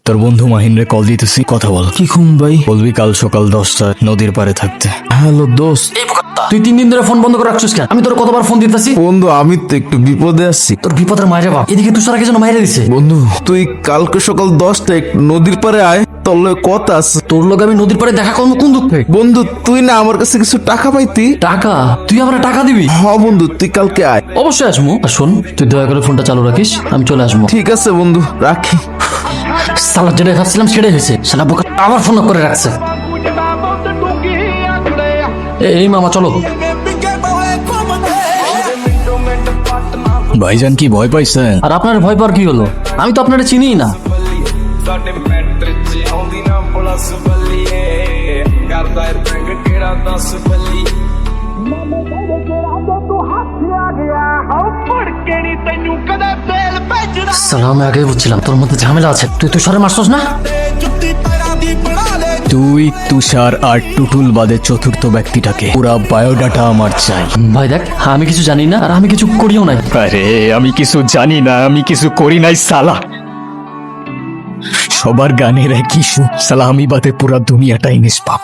তোর বন্ধু মাহিন্দ্রে কল দিতেছি, কথা বল। কি খুম ভাই? বলবি কাল সকাল 10টায় নদীর পারে থাকতে। হ্যালো দোস্ত। তুই 3 দিন ধরে ফোন বন্ধ করে রাখছিস কেন? আমি তোর কতবার ফোন দিতেছি। বন্ধু আমি তো একটু বিপদে আছি। তোর বিপদের মায়ের বাপ, এদিকে তুষার আগে যেন মাইরে দিছে। বন্ধু তুই কালকে সকাল 10টায় নদীর পারে আয়, তোর লগে কথা আছে। তোর লগে আমি নদীর পাড়ে দেখা করবো কোন দুঃখে? বন্ধু তুই না আমার কাছে কিছু টাকা পাইতি। টাকা? তুই আমরা টাকা দিবি? হ বন্ধু তুই কালকে আয়। অবশ্যই আসবো। আর শোন, তুই দয়া করে ফোনটা চালু রাখিস, আমি চলে আসবো। ঠিক আছে বন্ধু, রাখি। সালা যেটা ভাবছিলাম সেটাই হয়েছে। সালা বোকা আবার ফোন করে রাখছে। এই মামা চলো। ভাইজান কি ভয় পাইছেন? আর আপনার ভয় পাওয়ার কি হলো? আমি তো আপনারা চিনিই না। ਸਾਡੇ ਮੈਟਰ 'ਚ ਆਉਂਦੀ ਨਾ ਪੁਲਿਸ ਬੱਲੀਏ ਕਰਦਾ ਏ ਤੰਗ ਕਿਹੜਾ 10 ਬੱਲੀ সালা আমি আগে বুঝছিলাম তোর মধ্যে ঝামেলা আছে। তুই তুষারে মারছস না? তুই, তুষার আর টুটুল বাদে চতুর্থ ব্যক্তিটাকে পুরা বায়োডাটা আমার চাই। ভাই দেখ, আমি কিছু জানি না আর আমি কিছু করিও নাই। আরে আমি কিছু জানি না, আমি কিছু করি নাই সালা। সবার গানের একই সুর, সালা আমি বাদে পুরা দুনিয়াটাই নিষ্পাপ।